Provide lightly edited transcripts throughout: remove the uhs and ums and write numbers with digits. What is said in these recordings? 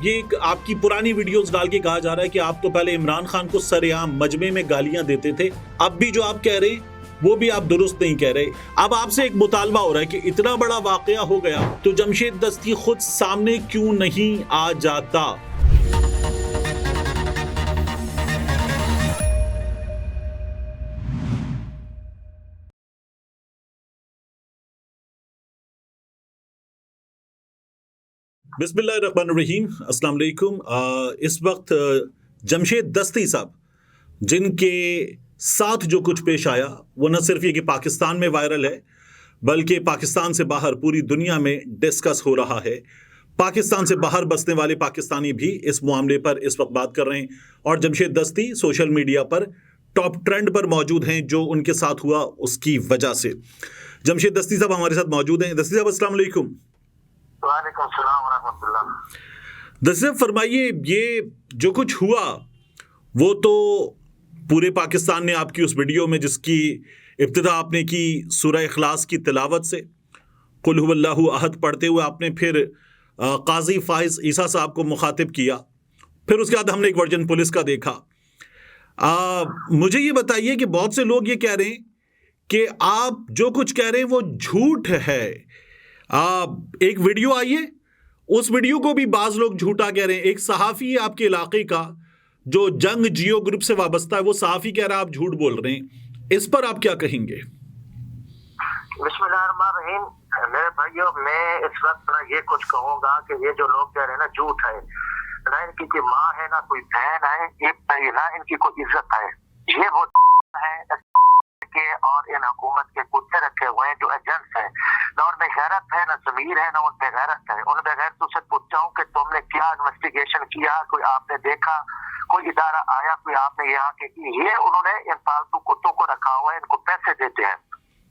یہ ایک آپ کی پرانی ویڈیوز ڈال کے کہا جا رہا ہے کہ آپ تو پہلے عمران خان کو سر عام مجمع میں گالیاں دیتے تھے، اب بھی جو آپ کہہ رہے ہیں وہ بھی آپ درست نہیں کہہ رہے۔ اب آپ سے ایک مطالبہ ہو رہا ہے کہ اتنا بڑا واقعہ ہو گیا تو جمشید دستی خود سامنے کیوں نہیں آ جاتا؟ بسم اللہ الرحمن الرحیم، السلام علیکم۔ اس وقت جمشید دستی صاحب جن کے ساتھ جو کچھ پیش آیا وہ نہ صرف یہ کہ پاکستان میں وائرل ہے بلکہ پاکستان سے باہر پوری دنیا میں ڈسکس ہو رہا ہے۔ پاکستان سے باہر بسنے والے پاکستانی بھی اس معاملے پر اس وقت بات کر رہے ہیں اور جمشید دستی سوشل میڈیا پر ٹاپ ٹرینڈ پر موجود ہیں جو ان کے ساتھ ہوا اس کی وجہ سے۔ جمشید دستی صاحب ہمارے ساتھ موجود ہیں۔ دستی صاحب السلام علیکم۔ وعلیکم السلام ورحمۃ اللہ۔ دستی صاحب فرمائیے، یہ جو کچھ ہوا وہ تو پورے پاکستان نے آپ کی اس ویڈیو میں جس کی ابتدا آپ نے کی سورہ اخلاص کی تلاوت سے، قل هو اللہ احد پڑھتے ہوئے آپ نے پھر قاضی فائز عیسیٰ صاحب کو مخاطب کیا، پھر اس کے بعد ہم نے ایک ورژن پولیس کا دیکھا۔ مجھے یہ بتائیے کہ بہت سے لوگ یہ کہہ رہے ہیں کہ آپ جو کچھ کہہ رہے ہیں وہ جھوٹ ہے۔ ایک ویڈیو آئی ہے، اس ویڈیو کو بھی بعض لوگ جھوٹا کہہ رہے ہیں۔ ایک صحافی ہے آپ کے علاقے کا جو جنگ جیو گروپ سے وابستہ ہے، وہ صحافی کہہ رہا ہے آپ جھوٹ بول رہے ہیں، اس پر آپ کیا کہیں گے؟ بسم اللہ الرحمن الرحیم۔ میرے بھائیو، میں اس وقت یہ کچھ کہوں گا کہ یہ جو لوگ کہہ رہے ہیں نا جھوٹ ہے، نہ ان کی کوئی ماں ہے، نہ کوئی بہن ہے، نہ ان کی کوئی عزت ہے۔ یہ وہ ہے کہ اور ان حکومت کے کتے رکھے ہوئے ہیں جو ایجنٹس ہیں، نہ ان میں غیرت ہے، نہ ضمیر ہے، نہ ان پہ غیرت ہے۔ ان بغیر تو سے پوچھتا ہوں کہ تم نے کیا انویسٹیگیشن کیا؟ کوئی آپ نے دیکھا؟ کوئی ادارہ آیا؟ کوئی آپ نے یہاں کے کی؟ یہ انہوں نے ان پالتو کتوں کو رکھا ہوا ہے، ان کو پیسے دیتے ہیں۔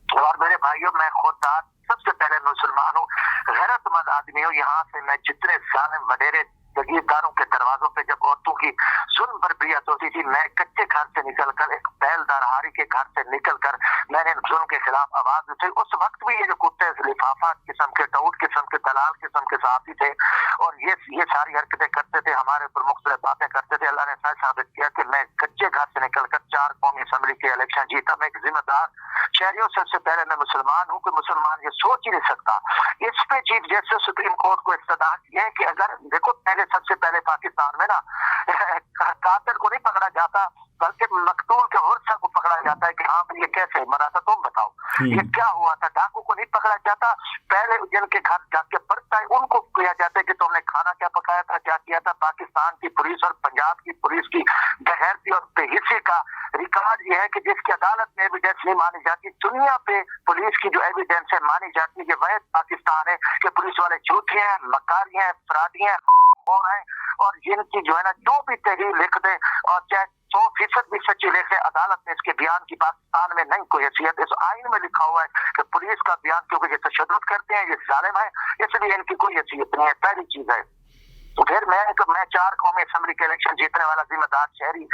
اور میرے بھائیوں، میں خود سب سے پہلے مسلمان ہوں، غیرت مند آدمی ہوں۔ یہاں سے میں جتنے ظالم وڈیرے جگیرداروں کے دروازوں پہ جب عورتوں کی ظلم بربریت ہوتی تھی، میں کچے گھر سے نکل کر، ایک بیلدار ہاری کے گھر سے نکل کر میں نے ظلم کے خلاف آواز اٹھائی۔ اس وقت بھی یہ جو کتے لفافہ قسم کے، ٹاؤٹ قسم کے، دلال قسم کے صحافی تھے اور یہ ساری حرکتیں کرتے تھے، ہمارے اوپر مختلف باتیں کرتے تھے۔ اللہ نے ثابت کیا کہ میں کچے گھر سے نکل کر 4 قومی اسمبلی کے الیکشن جیتا۔ میں ایک ذمہ دار شہریوں سب سے پہلے میں مسلمان ہوں، کہ مسلمان یہ سوچ ہی نہیں سکتا۔ اس پہ چیف جسٹس سپریم کورٹ کو استدعا کی ہے کہ اگر دیکھو، پہلے سب سے پہلے پاکستان میں نا قاتل کو نہیں پکڑا جاتا بلکہ مقتول کے ورثہ کو پکڑا جاتا ہے کہ ہاں یہ کیسے مرا تھا، تم بتاؤ یہ کیا ہوا تھا۔ ڈاکو کو نہیں پکڑا جاتا، پہلے جن کے گھر جا کے پڑتا ہے ان کو کیا جاتا ہے کہ تم نے کھانا کیا پکایا تھا، کیا کیا تھا۔ پاکستان کی پولیس اور پنجاب کی پولیس کی بغیرتی اور بے حسی کا ریکارڈ یہ ہے کہ جس کی عدالت میں ایویڈنس نہیں مانی جاتی، دنیا پہ پولیس کی جو ایویڈنس ہے مانی جاتی ہے، یہ واحد پاکستان ہے کہ پولیس والے جھوٹے ہیں، مکاری ہیں، فرادی ہیں اور جن کی جو ہے نا جو بھی تحریر لکھ دے اور چاہے 100% بھی سچی لکھے، عدالت میں اس کے بیان کی پاکستان میں نہیں کوئی حیثیت۔ اس آئین میں لکھا ہوا ہے کہ پولیس کا بیان، کیونکہ یہ تشدد کرتے ہیں، یہ ظالم ہے، اس لیے ان کی کوئی حیثیت نہیں ہے۔ پہلی چیز ہے۔ پھر میں 4 قومی اسمبلی کے الیکشن جیتنے والا ذمہ دار شہری،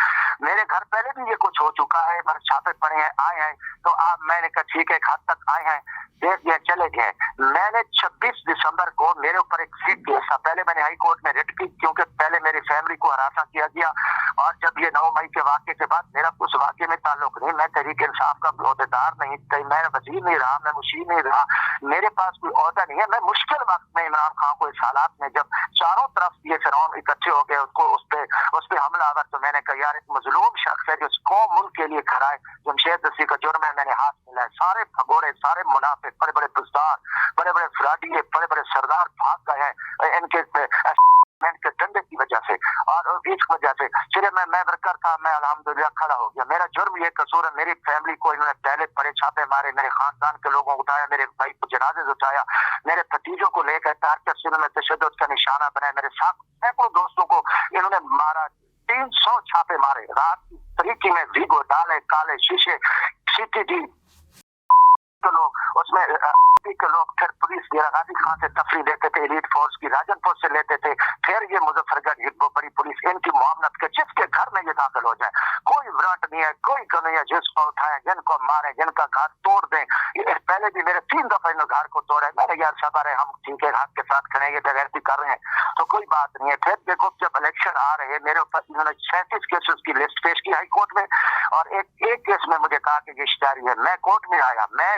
میرے گھر پہلے بھی یہ کچھ ہو چکا ہے، میں چھاپے پڑے ہیں، آئے ہیں، تو آپ میں نے کہا ٹھیک ہے، ایک حد تک آئے ہیں، دیکھ گئے، چلے گئے۔ میں نے 26 دسمبر کو میرے اوپر ایک سیٹ کیس تھا، پہلے میں نے ہائی کورٹ میں ریٹ کی کیونکہ پہلے میری فیملی کو ہراساں کیا گیا، اور جب یہ 9 مئی کے واقعے کے بعد میرا اس واقعے میں تعلق نہیں، میں تحریک انصاف کا عہدیدار نہیں، میں وزیر نہیں رہا، میں مشیر نہیں رہا، میرے پاس کوئی عہدہ نہیں ہے۔ میں مشکل وقت میں عمران خان کو اس حالات میں جب چاروں طرف یہ فرعون اکٹھے ہو گئے، اس پہ حملہ آور، تو میں نے کہا یار ایک مظلوم شخص ہے جو اس قوم ملک کے لیے کھڑا ہے، جمشید دستی کا جرم ہے، میں نے ہاتھ ملا ہے۔ سارے بھگوڑے، سارے منافق، بڑے بڑے بزدار، بڑے بڑے فراڈی، بڑے بڑے سردار بھاگ گئے ہیں ان کے ڈنڈے کی وجہ سے اور اس وجہ سے۔ پھر میں ورکر تھا، میں الحمدللہ کھڑا ہو گیا۔ میرا جرم یہ قصور ہے، میری فیملی کو انہوں نے پہلے بڑے چھاپے مارے، میرے خاندان کے لوگوں کو اٹھایا، میرے بھائی کو جنازے سے اٹھایا، میرے بھتیجوں کو لے کر ٹارچر سے انہوں نے تشدد کا نشانہ بنایا، میرے ساتھ سینکڑوں دوستوں کو انہوں نے مارا، 300 چھاپے مارے، رات کی تاریکی میں ویگو ڈالے، کالے شیشے، CCTV کے لوگ اس میں کے لوگ، پھر پولیس غازی خان سے تفریح لیتے تھے، ایلیٹ فورس کی راجن پور سے لیتے تھے، پھر یہ مظفر گڑھ بڑی پولیس، ان کی معاملت کے جس کے گھر میں یہ داخل ہو جائے، کوئی وارنٹ نہیں ہے، کوئی نہیں ہے، جس کو اٹھائیں، جن کو ماریں، جن کا گھر توڑ دیں۔ یہ پہلے بھی میرے 3 دفعہ انہوں نے گھر کو توڑا ہے، میں نے یار صبر ہے، ہم ٹھیک ہے، حق کے ساتھ کھڑے، یہ بغیرتی کر رہے ہیں تو کوئی بات नहीं है। फिर देखो जब इलेक्शन आ रहे मेरे ऊपर इन्होंने 36 केसेस की लिस्ट पेश की हाई कोर्ट में, और एक केस में मुझे कहा कि ये जारी है। मैं कोर्ट में आया, मैं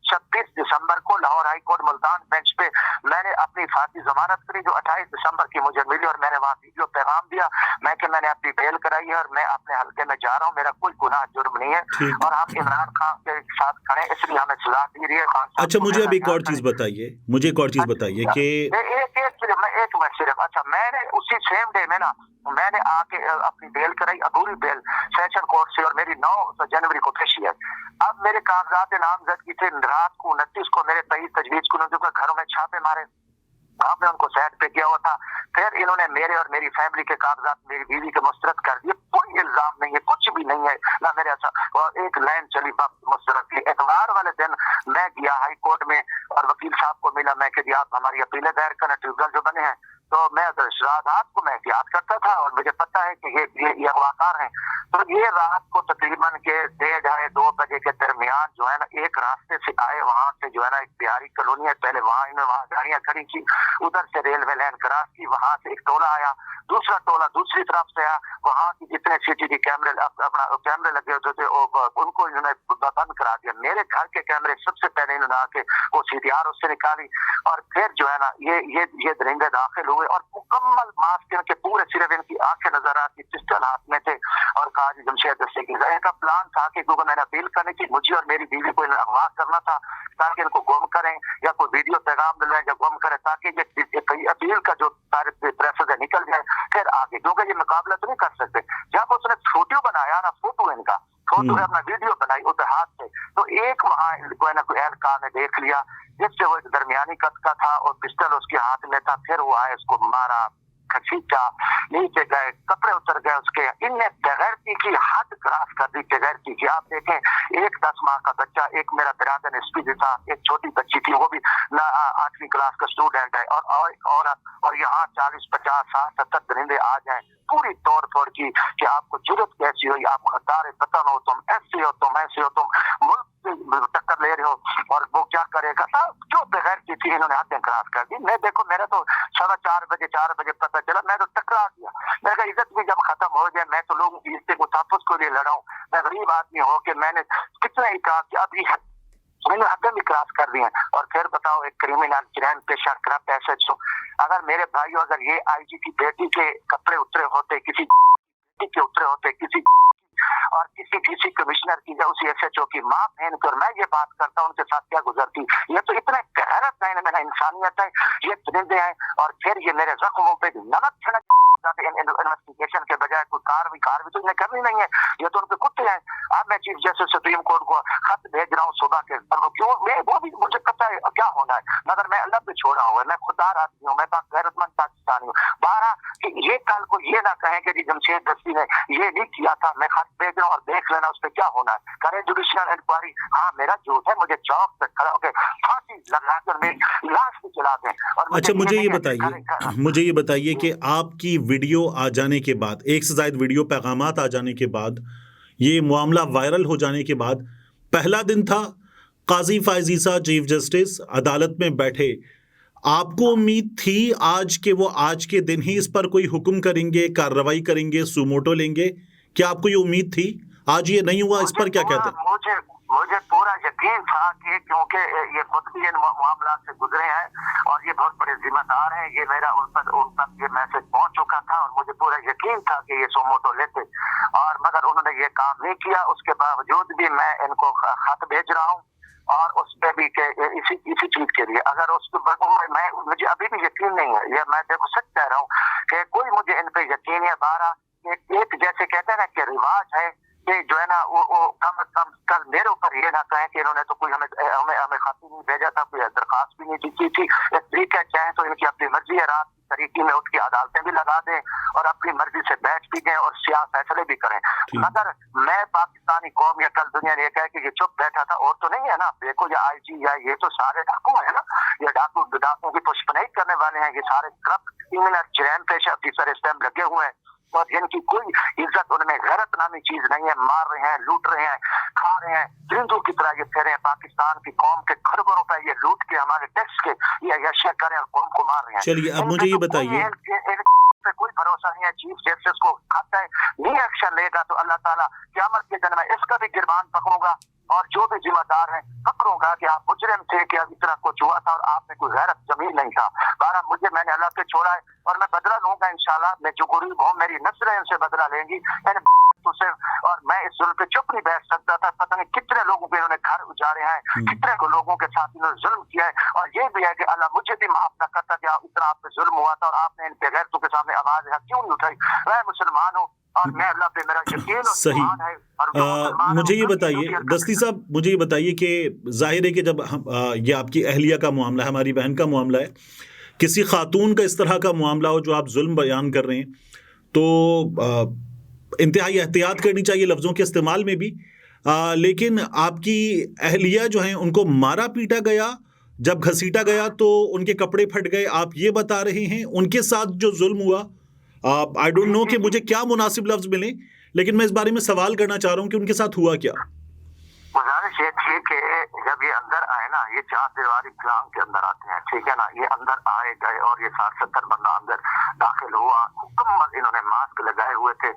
26 दिसंबर को Lahore high court Multan bench पे मैंने अपनी फांसी जमानत करी जो 28 दिसंबर की मुझे मिली, और मैंने वहां वीडियो पैगाम दिया मैं कि मैंने अपनी बेल कराई है और मैं अपने हल्के में जा रहा हूँ, मेरा कोई गुनाह जुर्म नहीं है और हम इमरान खान के साथ खड़े, इसलिए हमें सजा दी रही है। अच्छा, मुझे अब एक और चीज बताइए, मुझे एक और चीज बताइए कि एक मिनट सिर्फ। अच्छा, मैंने उसी सेम डे में ना मैंने आके अपनी बेल कराई, अधूरी बेल सेशन कोर्ट से, और मेरी 9 जनवरी को पेशी है। अब मेरे कागजात नामजदगी थे, रात को 29 को मेरे 23 तजवीज को घरों में छापे मारे, आपने उनको सेट पे किया हुआ था। फिर इन्होंने मेरे और मेरी फैमिली के कागजात मेरी बीवी के मुस्तरद कर दिए। कोई इल्जाम नहीं है, कुछ भी नहीं है ना मेरे साथ, और एक लाइन चली मुस्तरद की। एतवार वाले दिन मैं गया हाई कोर्ट में और वकील साहब को मिला, मैं कि आप हमारी अपीलें दायर करें, ट्रिब्यूनल जो बने हैं। तो मैं रात को मैं एहतियात करता था और मुझे पता है कि ये अगवाकार हैं। तो ये रात को तकरीबन के 1:30-2 बजे के दरमियान जो है ना एक रास्ते से आए, वहां से जो है ना एक बिहारी कॉलोनी है, पहले वहां गाड़ियां खड़ी थी, उधर से रेलवे लाइन क्रॉस की, वहां से एक टोला आया, दूसरा टोला दूसरी तरफ से आया, वहां की जितने सीसीटीवी कैमरे अपना कैमरे लगे होते थे उनको इन्होंने बंद करा दिया। मेरे घर के कैमरे सबसे पहले इन्होंने आके वो सीडीआर उससे निकाली, और फिर जो है ना ये दरिंदे दाखिल हुए और मुकम्मल मास्क इनके पूरे, सिर्फ इनकी आंखें नजर आती, पिस्टल हाथ में थे, और कहा जी जमशेद दस्ते की इनका प्लान था कि क्योंकि मैंने अपील करनी थी, मुझे और मेरी बीवी को अगवा करना था ताकि इनको गुम करें या कोई वीडियो पैगाम दिलवाएं या गुम करें, ताकि ये अपील का जो प्रेफर है निकल जाए फिर आगे, क्योंकि ये मुकाबला तो नहीं कर सकते। जब उसने फोटो बनाया ना, फोटो इनका फोटो अपना वीडियो बनाई उधर हाथ से, तो एक वहां कोई ना कोई एहलकार ने देख लिया जिससे वो दरमियानी कद का था और पिस्टल उसके हाथ में था। फिर वो आए, उसको मारा, खींचा, नीचे गए, कपड़े उतर गए उसके। इनने बेगैरती की हद क्रॉस कर दी, बेगैरती की। आप देखें, एक 10 माह का बच्चा, एक मेरा बिरादर एसपी था, एक छोटी बच्ची थी, वो भी 8वीं क्लास का स्टूडेंट है, और यहाँ 40, 50, 60, 70 दरिंदे आ जाए पूरी तोड़ फोड़ की कि आपको जरूरत कैसी हुई, आप गद्दार पतन हो, तुम ऐसे हो, तुम ऐसे हो, तुम मुल्क से टक्कर ले रहे हो, और वो क्या करेगा। जो बगैर की थी इन्होंने हद क्रॉस कर दी। मैं देखो, मेरा तो 4:15 बजे पता चला, मैं तो टकरा दिया। मैं कहा इज्जत भी जब खत्म हो जाए, मैं तो लोगों की इज्जत को तहफ़्फ़ुज़ के लिए लड़ा हूं। मैं गरीब आदमी हो के मैंने कितना ही कहा कि अभी मैंने हद भी क्रॉस कर दी है। और फिर बताओ, एक क्रिमिनल ग्रैंड पेशा करप्ट एसएचओ, अगर मेरे भाइयों अगर ये आईजी की बेटी के कपड़े उतरे होते, किसी के उतरे होते, किसी और किसी कमिश्नर की या उसी एसएचओ की मां बहन कर मैं ये बात करता हूं उनके साथ क्या गुजरती। ये तो इतना गैरत है, मेरा इंसानियत है, ये दरिंदे हैं। और फिर ये मेरे जख्मों पे नमक छिड़क इन्वेस्टिगेशन के बजाय कोई कार्रवाई तो इन्हें करनी नहीं है, ये तो उनके कुत्ते हैं। अब मैं चीफ जस्टिस सुप्रीम कोर्ट को खत भेज रहा हूँ सुबह के, क्यों वो भी मुझे पता है क्या होना है, मगर मैं अल्लाह पे छोड़ा हुआ है, मैं खुदार आदमी हूँ, मैं गैरतमंद पाकिस्तानी हूँ। 12 कि ये कल को ये ना कहें कि जी जमशेद दस्ती ने ये नहीं किया था, मैं खत भेज रहा हूँ और देख लेना उस पर क्या होना है, करें जुडिशियल इंक्वायरी। हाँ, मेरा झूठ है, मुझे चौक पे खड़ा होकर फांसी लगाकर मेरी लाश भी चला दें। अच्छा, मुझे ये बताइए कि आपकी वीडियो आ जाने के बाद, एक से ज्यादा वीडियो पैगामात आ जाने के बाद, ये मामला वायरल हो जाने के बाद, पहला दिन था, काजी फायज ईसा चीफ जस्टिस अदालत में बैठे, आपको उम्मीद थी आज के वो आज के दिन ही इस पर कोई हुक्म करेंगे, कार्रवाई करेंगे, सुमोटो लेंगे? क्या आपको ये उम्मीद थी? आज ये नहीं हुआ, इस पर क्या कहते हैं? मुझे पूरा यकीन था कि क्योंकि ये खुद भी इन मामला से गुजरे हैं और ये बहुत बड़े जिम्मेदार हैं, ये मेरा उन तक ये मैसेज पहुंच चुका था और मुझे पूरा यकीन था कि ये सुमोटो लेते, और मगर उन्होंने ये काम नहीं किया। उसके बावजूद भी मैं इनको खत भेज रहा हूँ और उस पे भी के इसी चीज के लिए, अगर उस मैं मुझे अभी भी यकीन नहीं है, ये मैं देखो सच कह रहा हूँ कि कोई मुझे इन पे यकीन है। 12 एक जैसे कहते हैं ना कि रिवाज है कि जो है ना वो कम कल मेरे ऊपर ये ना कहें कि इन्होंने तो कोई हमें खाती नहीं भेजा था, कोई दरखास्त भी नहीं दी थी। तरीका चाहे तो इनकी अपनी मर्जी है, रात की तरीके में उठ के अदालतें भी लगा दें और अपनी मर्जी से बैठ भी गए और सियाह फैसले भी करें। मगर मैं पाकिस्तानी कौम या कल दुनिया ने कहा कि ये चुप बैठा था और तो नहीं है ना, देखो ये आईजी या ये तो सारे डाकू है ना, ये डाकुओं की पुष्पनाई करने वाले हैं, ये सारे करप्ट क्रिमिनल जैन पेशा ऑफिसर इस टाइम लगे हुए हैं। और इनकी कोई इज्जत, उनमें गैरत नामी चीज नहीं है। मार रहे हैं, लूट रहे हैं, खा रहे हैं, परिंदों की तरह ये फेरे हैं। पाकिस्तान की कौम के खरबों रुपए ये लूट के हमारे टैक्स के ये अय्याशियां कर रहे हैं, कौम को मार रहे हैं। चलिए अब मुझे ये बताइए, पे कोई भरोसा नहीं है। चीफ जस्टिस को खाता है, नहीं एक्शन लेगा तो अल्लाह ताला क़यामत के दिन में इसका भी गिरबान पकड़ूंगा और जो भी जिम्मेदार है पकड़ूंगा कि आप मुजरिम थे, कि अब इतना कुछ हुआ था और आप में कोई गैरत जमीन नहीं था। बारह मैंने अल्लाह पे छोड़ा है और मैं बदला लूंगा इंशाल्लाह। मैं जो गरीब हूँ, मेरी नस्लें इनसे बदला लेंगी। मैंने उसे, और मैं इस जुल्म पे चुप नहीं बैठ सकता था। पता नहीं कितने लोगों पे इन्होंने घर उजाड़े हैं, कितने को लोगों के साथ इन्होंने जुल्म किया है। और ये भी है कि अल्लाह मुझे भी माफ न करता कि इतना आप पे जुल्म हुआ था और आपने इन पे गैरतों के सामने आवाज क्यों नहीं उठाई। मैं मुसलमान हूँ और मैं अल्लाह पे मेरा यकीन और सही। ईमान है। और मुझे ये बताइए दस्ती साहब, मुझे ये बताइए कि जाहिर है कि जब हम ये आपकी अहलिया का मामला है, हमारी बहन का मामला है, किसी खातून का इस तरह का मामला हो जो आप जुल्म बयान कर रहे हैं, तो इंतहाई एहतियात करनी चाहिए लफ्ज़ों के इस्तेमाल में भी। लेकिन आपकी अहलिया जो हैं उनको मारा पीटा गया, जब घसीटा गया तो उनके कपड़े फट गए, आप ये बता रहे हैं। उनके साथ जो जुल्म हुआ, आई डोंट नो कि मुझे क्या मुनासिब लफ्ज़ मिले, लेकिन मैं इस बारे में सवाल करना चाह रहा हूँ कि उनके साथ हुआ क्या। गुजारिश ये थी कि जब ये अंदर आए ना, ये 4 दीवारी ग्राम के अंदर आते हैं, ठीक है ना, ये अंदर आए गए और ये 60-70 बंदा अंदर दाखिल हुआ। मुकम्मल इन्होंने मास्क लगाए हुए थे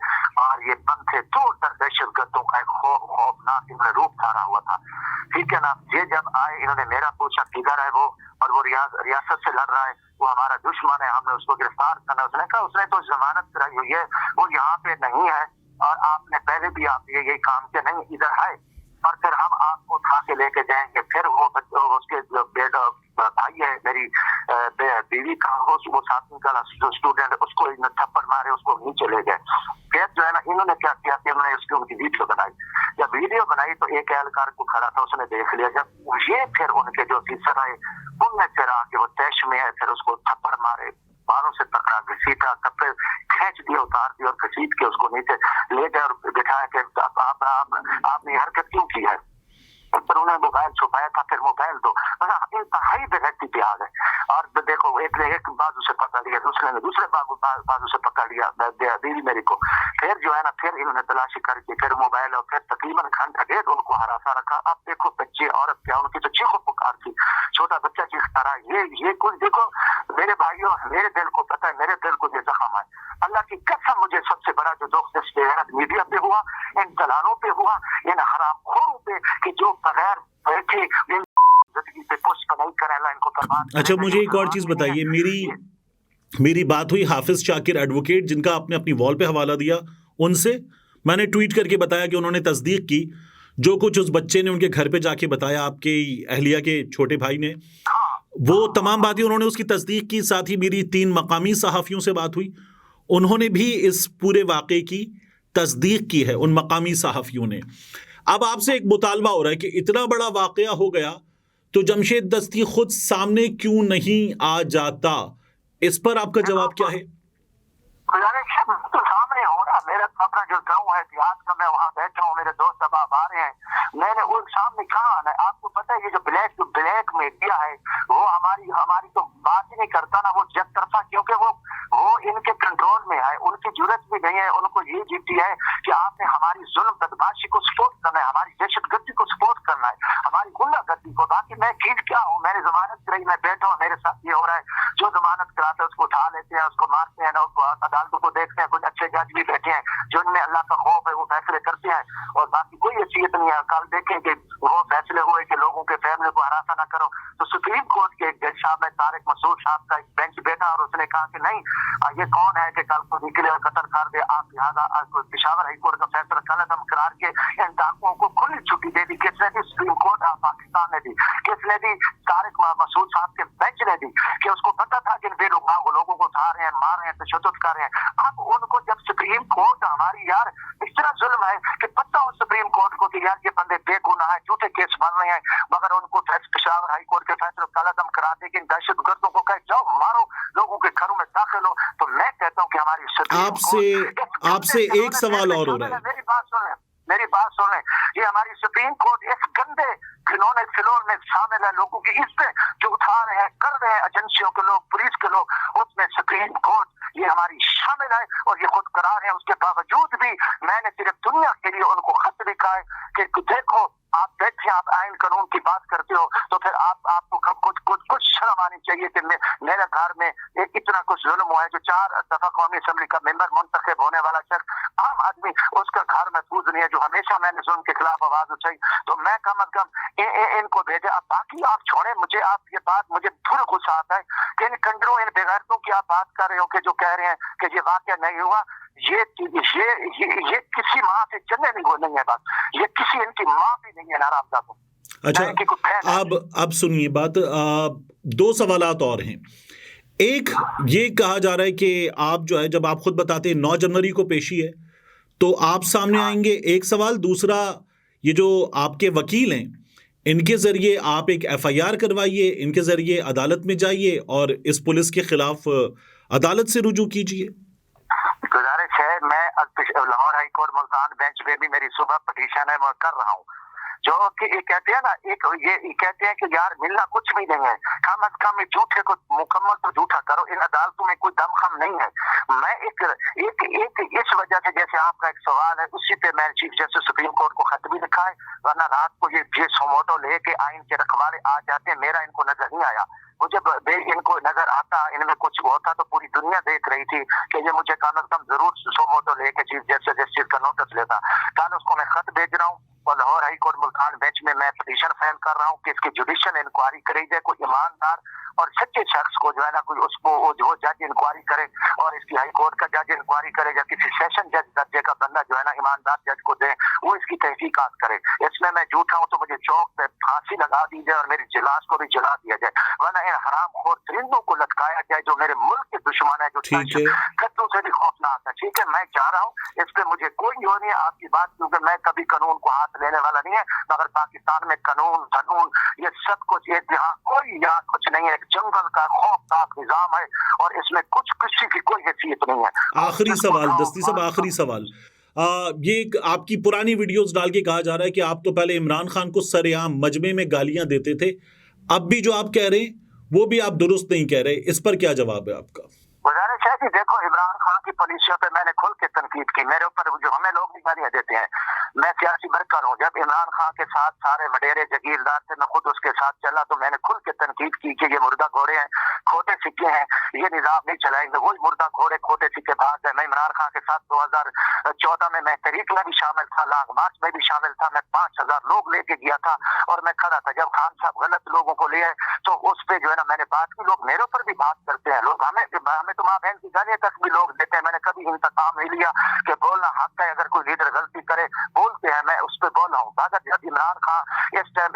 और ये बंद थे। दूर तक दहशतगर्दों का एक खौफनाक इन्होंने रूप धारा हुआ था, ठीक है ना। ये जब आए इन्होंने मेरा पूछा किधर है वो, और वो रियासत से लड़ रहा है, वो हमारा दुश्मन है, हमने उसको गिरफ्तार करना। उसने कहा उसने तो जमानत कराई हुई है, वो यहाँ पे नहीं है और आपने पहले भी आप यही काम किया, नहीं इधर है और फिर हम आपको उठा के लेके जाएंगे। फिर वो उसके जो भाई है मेरी बीवी का, वो सातवीं का जो स्टूडेंट है, उसको थप्पड़ मारे, उसको नीचे ले गए। फिर जो है ना इन्होंने क्या किया कि उन्होंने उसकी उनकी वीडियो बनाई। जब वीडियो बनाई तो एक एहलकार को खड़ा था, उसने देख लिया। जब ये फिर उनके जो अफिसर आए उनने फिर आके वो तैश में है, फिर उसको थप्पड़ मारे, बालों से पकड़ा, घसीटा, कपड़े खींच दिए, उतार दिए और घसीट के उसको नीचे ले गए और बिठाया कि आपने ये हरकत क्यों की है। पर उन्होंने मोबाइल छुपाया था, फिर मोबाइल दो। इंतहाई बेगैरती पे आ गए और देखो एक ने एक बाजू से पकड़ लिया, दूसरे ने दूसरे बाजू से पकड़ लिया बीवी मेरी को। फिर जो है ना फिर इन्होंने तलाशी करके फिर मोबाइल और फिर तकरीबन घंटा डेढ़ उनको हरासा रखा। अब देखो बच्चे औरत क्या, उनकी तो चीखो पुकार थी, छोटा बच्चा चीखता रहा। ये कुछ देखो मेरे भाइयों, मेरे दिल को पता है, मेरे दिल को ये जख्म है। अल्लाह की कसम मुझे सबसे बड़ा जो दुख इस मीडिया पे हुआ, इन दलालों पे हुआ, इन हरामखोरों पे कि जो बगैर बैठे जिंदगी पे पुष्प नहीं करे, अल्लाह इनको बर्बाद। अच्छा मुझे एक और चीज़ बताइए, मेरी बात हुई हाफिज शाकिर एडवोकेट, जिनका आपने अपनी वॉल पे हवाला दिया, उनसे मैंने ट्वीट करके बताया कि उन्होंने तस्दीक की जो कुछ उस बच्चे ने उनके घर पे जाके बताया, आपके अहलिया के छोटे भाई ने, वो तमाम बातें उन्होंने उसकी तस्दीक की। साथ ही मेरी 3 मकामी सहाफ़ियों से बात हुई, उन्होंने भी इस पूरे वाक़े की तस्दीक की है, उन मकामी सहाफ़ियों ने। अब आपसे एक मुतालबा हो रहा है कि इतना बड़ा वाक़या हो गया तो जमशेद दस्ती खुद सामने क्यों नहीं आ जाता, इस पर आपका जवाब क्या है? तो सामने हो ना, मेरा अपना जो गाँव है देहात का, मैं वहाँ बैठा हूँ, मेरे दोस्त अब आ रहे हैं, मैंने वो सामने कहा आना। आपको पता है ये जो ब्लैक मीडिया है वो हमारी तो बात ही नहीं करता ना, वो जग तरफा, क्योंकि वो इनके कंट्रोल में है। उनकी जरूरत भी नहीं है, उनको ये जीती है कि आपने हमारी जुल्म बदमाशी को सपोर्ट करना है, हमारी दहशतगर्दी को सपोर्ट करना है, हमारी गुंडागर्दी को। बाकी मैं चीज क्या हूँ, मैंने जमानत कराई, मैं बैठा हूँ, मेरे साथ ये हो रहा है। जो जमानत कराते हैं उसको उठा लेते हैं, उसको मारते हैं ना, उसको अदालतों को देखते हैं। कुछ अच्छे जज भी बैठे हैं जो इनमें अल्लाह का खौफ है, वो फैसले करते हैं और बाकी कोई हैसियत नहीं है। कल देखें कि वो फैसले हुए कि लोगों के फैमिली को हरासा ना करो, तो सुप्रीम कोर्ट के जज साहब में तारिक मसूद साहब का एक बेंच बैठा और उसने कहा कि नहीं, ये कौन है कि कल को निकले और कत्ल कर दे। आप लिहाजा पेशावर हाई कोर्ट का फैसला कलम करार के इन डाकुओं को खुली छुट्टी दे दी। किसने दी? सुप्रीम कोर्ट ऑफ पाकिस्तान ने दी। किसने दी? तारिक मसूद साहब के बेंच ने दी कि उसको पता था कि बेरुखा लोगों को उठा रहे हैं, मार रहे हैं, तशद्दुद कर रहे हैं। अब उनको जब सुप्रीम कोर्ट हमारी यार इस तरह जुल्म है कि पता हो सुप्रीम कोर्ट को कि यार ये बंदे बेगुनाह है, झूठे केस बन रहे हैं, मगर उनको पेशावर हाई कोर्ट के फैसले कलम करा दे कि दहशतगर्दों को कहे जाओ मारो, लोगों के घरों में दाखिल हो। तो मैं कहता हूँ कि हमारी आपसे एक सवाल और हो रहा है, मेरी बात सुन लें। ये हमारी सुप्रीम कोर्ट इस गंदे खिलौने में शामिल है, लोगों की इज्जत जो उठा रहे हैं, कर रहे हैं एजेंसियों के लोग, पुलिस के लोग, उसमें सुप्रीम कोर्ट ये हमारी शामिल है और ये खुद करार है। उसके बावजूद भी मैंने सिर्फ दुनिया के लिए उनको खत लिखा है कि देखो आप बैठे, आप आइन कानून की बात करते हो तो फिर आपको कुछ शर्म आनी चाहिए कि मेरे घर में एक इतना कुछ जुल्म हुआ है। जो 4 दफा कौमी असेंबली का मेंबर मुंतखब होने वाला शख्स, आम आदमी, उसका घर महफूज नहीं है, जो हमेशा मैंने जुल्म के खिलाफ आवाज उठाई, तो मैं कम अज कम इनको भेजे। अब बाकी आप छोड़े, मुझे आप ये बात, मुझे पूरा गुस्सा आता है कि इन कंडरों, इन बेगैरतों की आप बात कर रहे हो कि जो कह रहे हैं कि ये वाकया नहीं हुआ। ये किसी माँ से चलने नहीं है बात, ये किसी इनकी माँ भी नहीं है नारामदा। अच्छा, अब सुनिए बात, 2 सवालात और हैं। एक, ये कहा जा रहा है कि आप जो है, जब आप खुद बताते हैं 9 जनवरी को पेशी है तो आप सामने आएंगे, एक सवाल। दूसरा, ये जो आपके वकील हैं, इनके जरिए आप एक FIR करवाइए, इनके जरिए अदालत में जाइए और इस पुलिस के खिलाफ अदालत से रुजू कीजिए। गुजारिश है, मैं Lahore high court Multan bench पे भी मेरी सुबह पटिशन है, मैं कर रहा हूँ। जो कि ये कहते हैं ना, ये कहते हैं कि यार मिलना कुछ भी नहीं है, कम अज कम झूठे को मुकम्मल तो झूठा करो। इन अदालतों में कोई दमखम नहीं है। मैं एक इस वजह से, जैसे आपका एक सवाल है, उसी पे मैं चीफ जस्टिस सुप्रीम कोर्ट को खत भी लिखा है, वरना रात को ये सोमोटो लेके आइन के रखवाले आ जाते हैं, मेरा इनको नजर नहीं आया। मुझे इनको नजर आता, इनमें कुछ होता तो पूरी दुनिया देख रही थी कि ये मुझे कम अज कम जरूर सोमोटो लेके चीफ जस्टिस का नोटिस लेता। कल उसको मैं खत भेज रहा हूँ और Lahore high court Multan bench में मैं पिटीशन फाइल कर रहा हूँ कि इसकी जुडिशियल इंक्वायरी करी जाए। कोई ईमानदार और सच्चे शख्स को जो है ना, कोई उसको जो जज इंक्वायरी करे, और इसकी हाई कोर्ट का जज इंक्वायरी करे, या किसी सेशन जज दर्जे का बंदा जो है ना ईमानदार जज को दे, वो इसकी तहकीकात करे। इसमें मैं झूठा हूँ तो मुझे चौक पे फांसी लगा दी जाए और मेरी जिलास को भी जला दिया जाए, वरना इन हरामखोर परिंदों को लटकाया जाए जो मेरे मुल्क के दुश्मन है, जो कत्लों से भी खौफनाक है। ठीक है, मैं चाह रहा हूँ, इस पे मुझे कोई वो नहीं है आपकी बात, क्योंकि मैं कभी कानून को हाथ लेने वाला नहीं है, मगर पाकिस्तान में कानून ये सब कुछ, यहाँ कोई यहाँ कुछ नहीं है, जंगल का खौफनाक निजाम है और इसमें कुछ किसी की कोई हैसियत नहीं है। आखिरी सवाल दस्ती साहब, आखिरी सवाल, ये आपकी पुरानी वीडियोस डाल के कहा जा रहा है कि आप तो पहले इमरान खान को सरेआम मजमे में गालियां देते थे, अब भी जो आप कह रहे हैं वो भी आप दुरुस्त नहीं कह रहे, इस पर क्या जवाब है आपका? गुजारिश है कि देखो, इमरान खान की पॉलिसियों पे मैंने खुल के तनकीद की, मेरे ऊपर जो हमें लोग भी गालियां देते हैं, मैं सियासी वर्कर हूँ। जब इमरान खान के साथ सारे वडेरे जगीरदार थे, मैं खुद उसके साथ चला, तो मैंने खुल के तनकीद की कि ये मुर्दा घोड़े हैं, खोटे सिक्के हैं, ये निजाम नहीं चलाएंगे, वही मुर्दा घोड़े खोटे सिक्के भाग गए। मैं इमरान खान के साथ 2014 में मैं तहरीक में भी शामिल था, लॉन्ग मार्च में भी शामिल था, मैं 5000 लोग लेके गया था और मैं खड़ा था। जब खान साहब गलत लोगों को लिए तो उस पे जो है ना मैंने बात की। लोग मेरे ऊपर भी बात करते हैं, लोग हमें तो माँ बहन की गालियां तक भी लोग देते हैं। मैंने कभी इंतकाम नहीं लिया कि बोलना हक है, अगर कोई लीडर गलती करे बोलते हैं, मैं उस पर बोल रहा हूँ। अगर जब इमरान खान इस टाइम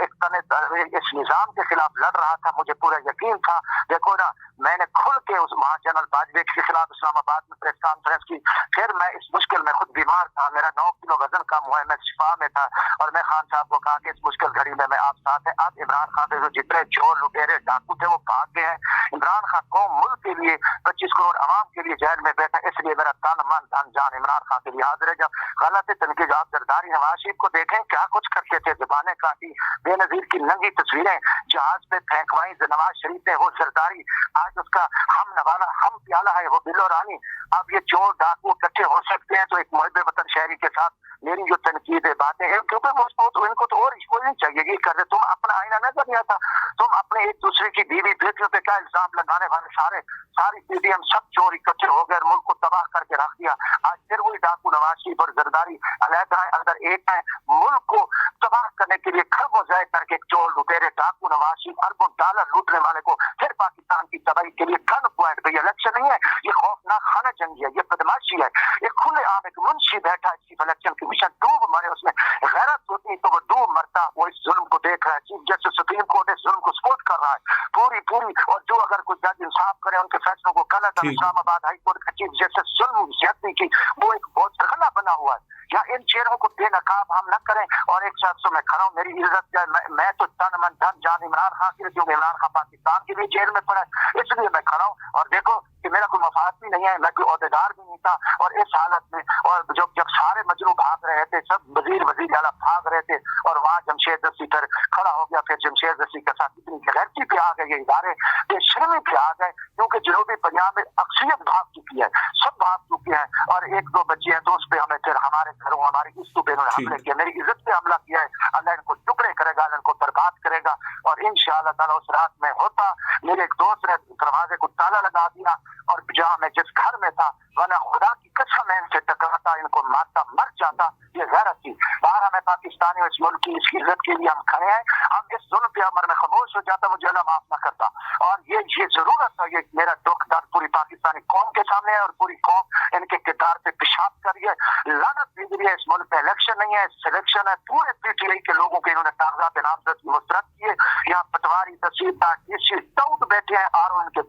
इस निजाम के खिलाफ लड़ रहा था, मुझे पूरा यकीन था। देखो ना, मैंने खुल के उस वहाँ जनरल बाजवे के खिलाफ इस्लामाबाद में प्रेस कॉन्फ्रेंस की। फिर मैं इस मुश्किल में खुद बीमार था, मेरा 9 किलो वजन कम हुआ है, मैं शिफा में था, और मैं खान साहब को कहा कि इस मुश्किल घड़ी में मैं आप साथ है। अब इमरान खान से जो जितने चोर लुटेरे डाकू थे वो भाग गए हैं। इमरान खान कौम मुल्क के लिए 25 करोड़ आवाम के लिए जेल में बैठा, इसलिए मेरा तन मन धन जान इमरान खान के लिए हाजिर है। जब गलत तनकीद आप जरदारी नवाज शरीफ को देखें क्या कुछ करते थे, जुबानें काटी, बेनजीर की नंगी तस्वीरें जहाज पे फेंकवाई नवाज शरीफ ने, वो जरदारी आज उसका हम नवाला हम प्याला है, वो बिलो रानी। अब ये चोर डाकू इकट्ठे हो सकते हैं तो एक मुहब्बे वतन शहरी के साथ मेरी जो तनकीद है बातें हैं, क्योंकि तो इनको तो और कोई नहीं चाहिए। ये कर रहे, तुम अपना आईना नजर नहीं आता, तुम अपने एक दूसरे की बीवी बेटियों पे क्या इल्जाम लगाने वाले सारी पीडीएम सब चोर इकट्ठे हो गए, मुल्क को तबाह करके रख दिया। आज फिर वही डाकू नवाज शरीफ और जरदारी अलहदा है, अंदर एक है, मुल्क को तबाह करने के लिए खरबों ज़ाय करके चोर लुटेरे डाकू नवाज शरीफ अरबों डॉलर लूटने वाले को फिर पाकिस्तान की तबाही के लिए गन पॉइंट पे। ये इलेक्शन नहीं है, ये खौफनाक खाना जंगी है, ये बदमाशी है, ये खुले आम एक मुंशी बैठा है चीफ इलेक्शन कमीशन, डूब मरे, उसमें गैरत होती तो वो डूब मरता। वो इस जुल्म को देख रहा है, चीफ जस्टिस सुप्रीम कोर्ट इस जुल्म को सपोर्ट कर रहा है पूरी, और जो अगर कोई जज इंसाफ करे उनके फैसलों को गलत, इस्लामाबाद हाई कोर्ट का चीफ जस्टिस जुल्म ज्यादती की वो एक बहुत सरगना बना हुआ है। या इन चेहरों को बेनकाब हम न करें। और एक शख्स मैं खड़ा हूँ, मेरी इज्जत जाए, मैं तो तन मन धन जान इमरान खान के लिए, क्योंकि इमरान खान पाकिस्तान के लिए जेल में पड़ा है, इसलिए मैं खड़ा हूँ। और देखो कि मेरा कोई मफाद भी नहीं है, मैं कोई ओहदेदार भी नहीं था, और इस हालत में और जब सारे मजलूम भाग रहे थे, सब वजीर आला भाग रहे थे, और वहाँ जमशेद दस्ती पर खड़ा हो गया। फिर जमशेद दस्ती के साथ इतनी गैरती पे आ गए ये इदारे, बेशर्मी पे आ गए, क्योंकि जनूबी पंजाब में अक्सरियत भाग चुकी है, सब भाग चुके हैं और एक दो बच्चे हैं तो उस पे हमें फिर हमारे घरों हमारे इस्तों पे इन्होंने हमले किया, मेरी इज्जत पे हमला किया है। अल्लाह इनको टुकड़े करेगा, अल्लाह इनको बर्बाद करेगा। और इंशाअल्लाह ताला उस रात में होता, मेरे एक दोस्त ने दरवाजे को ताला लगा दिया और जहाँ मैं जिस घर में था, वरना खुदा की कसम मैं इनसे टकराता, इनको मारता, मर जाता। ये गैरत थी। बाहर हमें पाकिस्तानी इस मुल्क की इसकी इज्जत के लिए हम खड़े हैं। हम इस जुल्म पे अमर में खामोश हो जाता, मुझे अल्लाह माफ न करता। और ये जरूरत है, ये मेरा दुख दर्द पूरी पाकिस्तानी कौम के सामने है और पूरी कौम इनके किरदार पे पेशाब कर रही है, लानत भेज रही है। इस मुल्क में इलेक्शन नहीं है, सिलेक्शन है। पूरे पीटीआई के लोगों के इन्होंने कागजात नामजद की मुस्तरद किए। यहाँ पटवारी, तहसीलदार, डीसी दाऊद बैठे हैं और उनके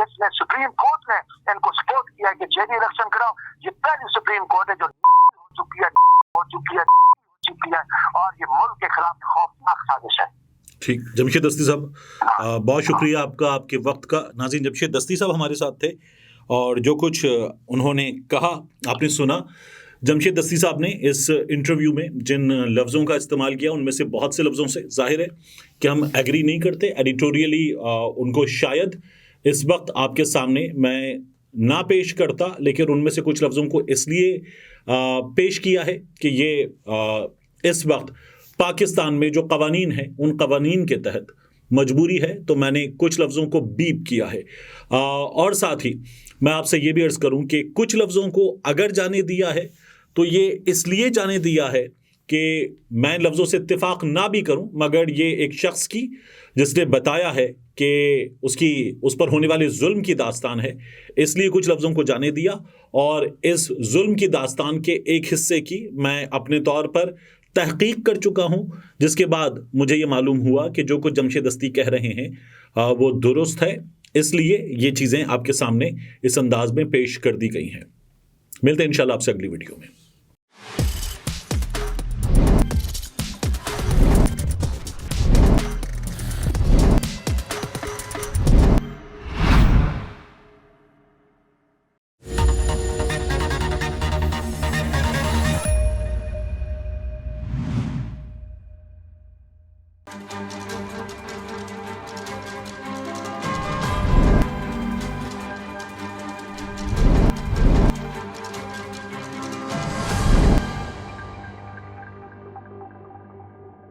इसने सुप्रीम कोर्ट ने इनको सपोर्ट किया है कि जेडी इलेक्शन कराओ। ये पहली सुप्रीम कोर्ट है जो हो चुकी है और ये मुल्क के खिलाफ खौफनाक साजिश है। ठीक, जमशेद दस्ती साहब, बहुत शुक्रिया आपका, आपके वक्त का। नाज़रीन, जमशेद दस्ती साहब हमारे साथ थे और जो कुछ उन्होंने कहा आपने सुना। जमशेद दस्ती साहब ने इस इंटरव्यू में जिन लफ्ज़ों का इस्तेमाल किया उनमें से बहुत से लफ्ज़ों से जाहिर है कि हम एग्री नहीं करते। एडिटोरियली उनको शायद इस वक्त आपके सामने मैं ना पेश करता, लेकिन उनमें से कुछ लफ्ज़ों को इसलिए पेश किया है कि ये इस वक्त पाकिस्तान में जो कवानीन हैं उन कवानीन के तहत मजबूरी है, तो मैंने कुछ लफ्ज़ों को बीप किया है। और साथ ही मैं आपसे ये भी अर्ज़ करूं कि कुछ लफ्ज़ों को अगर जाने दिया है तो ये इसलिए जाने दिया है कि मैं लफ्ज़ों से इत्तेफाक ना भी करूं, मगर ये एक शख्स की जिसने बताया है कि उस पर होने वाले जुल्म की दास्तान है, इसलिए कुछ लफ्ज़ों को जाने दिया। और इस जुल्म की दास्तान के एक हिस्से की मैं अपने तौर पर तहकीक कर चुका हूं, जिसके बाद मुझे ये मालूम हुआ कि जो कुछ जमशेद दस्ती कह रहे हैं वो दुरुस्त है, इसलिए ये चीज़ें आपके सामने इस अंदाज में पेश कर दी गई हैं। मिलते हैं इंशाल्लाह आपसे अगली वीडियो में।